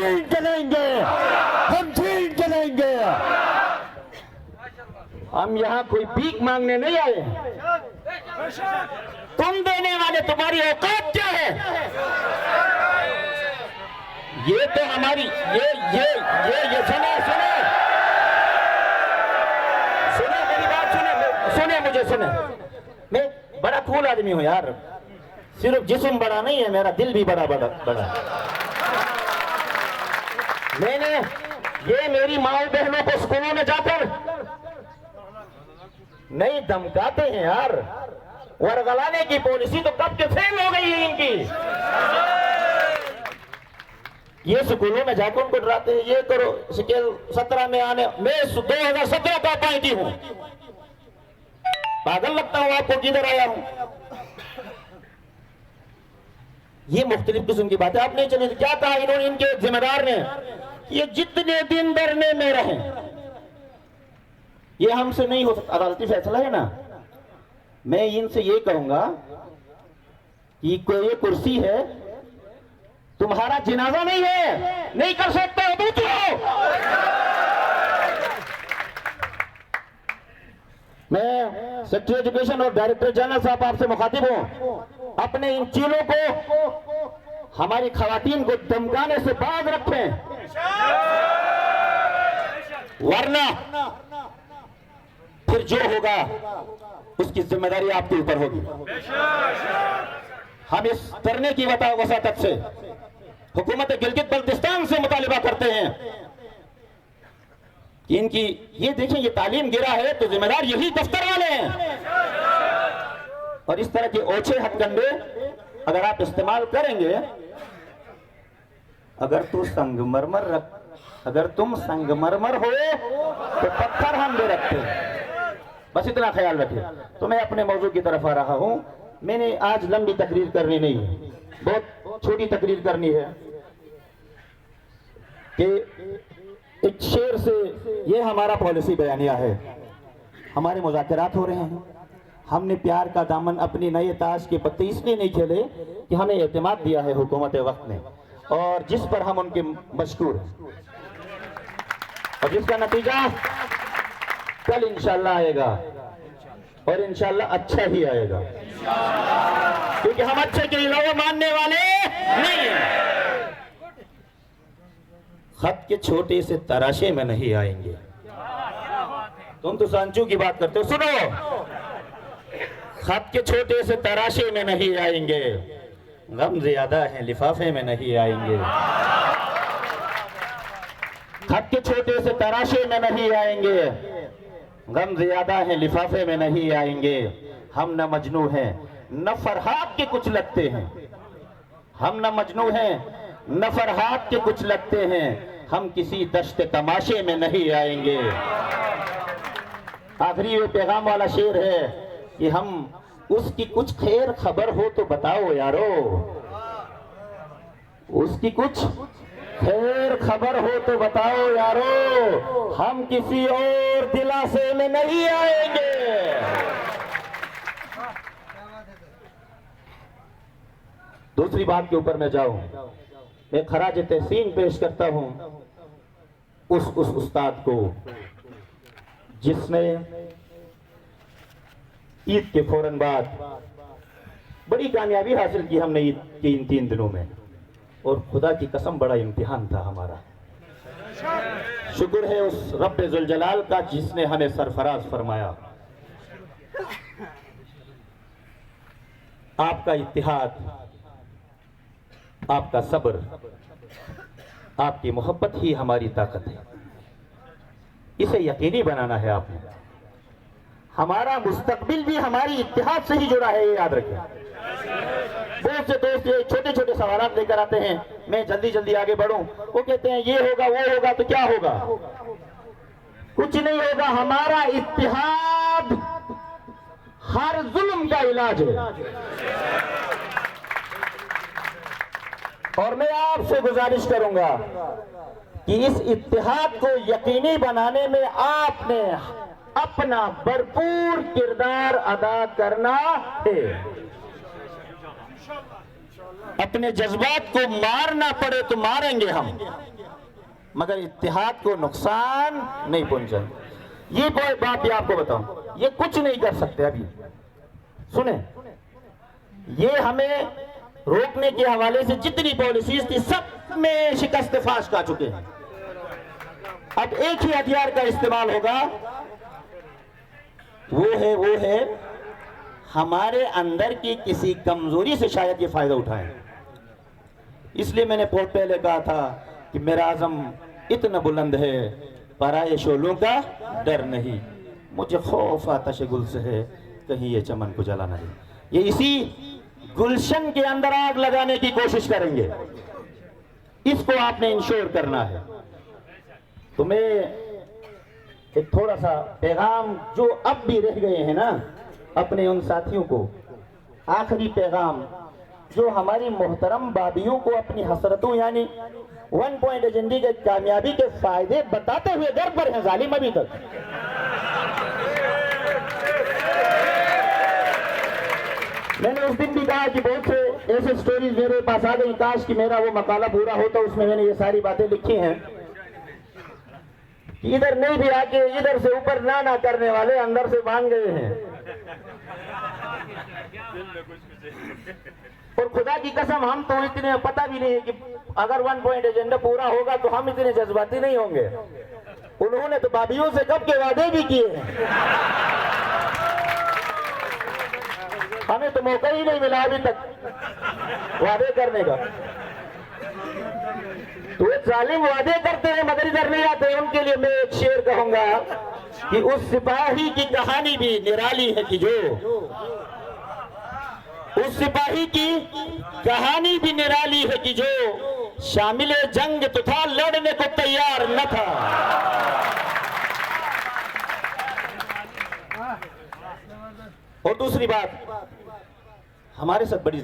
छीन के लेंगे, हम छीन के लेंगे। हम यहाँ कोई भीख मांगने नहीं आए। तुम देने वाले, तुम्हारी औकात क्या है? ये तो हमारी ये सुने मेरी बात, सुने मुझे, सुने। मैं बड़ा कूल आदमी हूँ यार, सिर्फ जिस्म बड़ा नहीं है, मेरा दिल भी बड़ा। मैंने ये मेरी माओ बहनों को स्कूलों में जाकर नहीं धमकाते हैं यार। वर्गलाने की पॉलिसी तो कब के फेल हो गई है इनकी। ये स्कूलों में जाकर उनको डराते हैं, ये करो, स्केल 17 में आने। मैं 2017 का अपॉइंटी हूं, पागल लगता हूं आपको, किधर आया हूं। ये मुख्तलिफ किस्म की बातें आप नहीं चली। क्या कहा इन्होंने, इनके जिम्मेदार ने, ये जितने दिन धरने में रहे, ये हमसे नहीं हो सकता, अदालती फैसला है ना। मैं इनसे ये कहूंगा कि कोई ये कुर्सी है, तुम्हारा जनाजा नहीं है, नहीं कर सकते हो, दूसरो। मैं सेक्रेटरी एजुकेशन और डायरेक्टर जनरल साहब आपसे मुखातिब हूं, अपने इन चीलों को, हमारी खवातीन को धमकाने से बाज रखें, वरना फिर जो होगा उसकी जिम्मेदारी आपके ऊपर होगी। हम इस धरने की वसातत से हुकूमत गिलगित बल्तिस्तान से मुतालिबा करते हैं कि इनकी, ये देखें, ये तालीम गिरा है तो जिम्मेदार यही दफ्तर वाले हैं। और इस तरह के ओछे हथकंडे अगर आप इस्तेमाल करेंगे, अगर तुम संगमरमर हो तो पत्थर हम दे रखते हैं। बस इतना ख्याल रखिए। तो मैं अपने मौजू की तरफ आ रहा हूं। मैंने आज लंबी तकरीर करनी नहीं है, बहुत छोटी तकरीर करनी है कि एक शेर से, ये हमारा पॉलिसी बयानिया है। हमारे मुज़ाकरात हो रहे हैं, हमने प्यार का दामन अपनी नए ताज के पत्ते इसलिए नहीं खेले कि हमें एतमाद दिया है हुकूमत वक्त ने, और जिस पर हम उनके मशकूर हैं, और जिसका नतीजा कल इंशाल्लाह आएगा, और इंशाल्लाह अच्छा ही आएगा, क्योंकि हम अच्छे के अलावा मानने वाले नहीं हैं। खत के छोटे से तराशे में नहीं आएंगे। तुम तो सांचू की बात करते हो, सुनो। खत के छोटे से तराशे में नहीं आएंगे, गम ज्यादा है लिफाफे में नहीं आएंगे। खत के छोटे से तराशे में नहीं आएंगे, गम ज्यादा है लिफाफे में नहीं आएंगे। हम न मजनू हैं न फरहाद के कुछ लगते हैं, हम न मजनू हैं न फरहाद के कुछ लगते हैं, हम किसी दश्त तमाशे में नहीं आएंगे। आखिरी ये पैगाम वाला शेर है कि हम, उसकी कुछ खैर खबर हो तो बताओ यारो, उसकी कुछ खैर खबर हो तो बताओ यारो, हम किसी और दिलासे में नहीं आएंगे। दूसरी बात के ऊपर मैं जाऊं, मैं खराज तहसीन पेश करता हूं उस उस्ताद को जिसने ईद के फौरन बाद बड़ी कामयाबी हासिल की हमने ईद के इन 3 दिनों में, और खुदा की कसम बड़ा इम्तिहान था हमारा। शुक्र है उस रब्बे जुल जलाल का जिसने हमें सरफराज फरमाया। आपका इत्तिहाद, आपका सब्र, आपकी मोहब्बत ही हमारी ताकत है। इसे यकीनी बनाना है आपने। हमारा मुस्तकबिल भी हमारी इत्तिहाद से ही जुड़ा है, ये याद रखें। बहुत से दोस्त ये छोटे छोटे सवाल लेकर आते हैं, मैं जल्दी जल्दी आगे बढ़ूं, वो कहते हैं ये होगा वो होगा, तो क्या होगा? कुछ नहीं होगा। हमारा इत्तिहाद हर जुल्म का इलाज है। और मैं आपसे गुजारिश करूंगा कि इस इत्तिहाद को यकीनी बनाने में आपने अपना भरपूर किरदार अदा करना है। अपने जज्बात को मारना पड़े तो मारेंगे हम, मगर इत्तेहाद को नुकसान नहीं पहुंचाएंगे। ये बात भी आपको बताऊं, ये कुछ नहीं कर सकते। अभी सुने, ये हमें रोकने के हवाले से जितनी पॉलिसीज थी सब में शिकस्त फाश खा चुके हैं। अब एक ही हथियार का इस्तेमाल होगा, वो है हमारे अंदर की किसी कमजोरी से शायद ये फायदा उठाएं। इसलिए मैंने बहुत पहले कहा था कि मेरा आज़म इतना बुलंद है, पराये शोलों का डर नहीं, मुझे खौफ आतिश गुल से है, कहीं ये चमन को जला नहीं। ये इसी गुलशन के अंदर आग लगाने की कोशिश करेंगे, इसको आपने इंश्योर करना है। तो मैं एक थोड़ा सा पैगाम जो अब भी रह गए हैं ना अपने उन साथियों को, आखिरी पैगाम जो हमारी मोहतरम बाबियों को अपनी हसरतों यानी 1 पॉइंट एजेंडे के कामयाबी के फायदे बताते हुए घर पर हैं जालिम अभी तक। मैंने उस दिन भी कहा कि बहुत से ऐसे स्टोरीज मेरे पास आ गई, काश कि मेरा वो मकाला पूरा होता, उसमें मैंने ये सारी बातें लिखी हैं कि इधर नहीं भी आके इधर से ऊपर ना करने वाले अंदर से बांध गए हैं। और खुदा की कसम हम तो इतने पता भी नहीं है कि अगर 1 पॉइंट एजेंडा पूरा होगा तो हम इतने जज्बाती नहीं होंगे। उन्होंने तो बाबियों से कब के वादे भी किए हैं, हमें तो मौका ही नहीं मिला अभी तक वादे करने का। तो ये जालिम वादे करते हैं मगर इधर नहीं आते। उनके लिए मैं एक शेर कहूंगा कि उस सिपाही की कहानी भी निराली है कि जो, उस सिपाही की कहानी भी निराली है कि जो शामिल जंग तो था, लड़ने को तैयार न था। और दूसरी बात, हमारे साथ बड़ी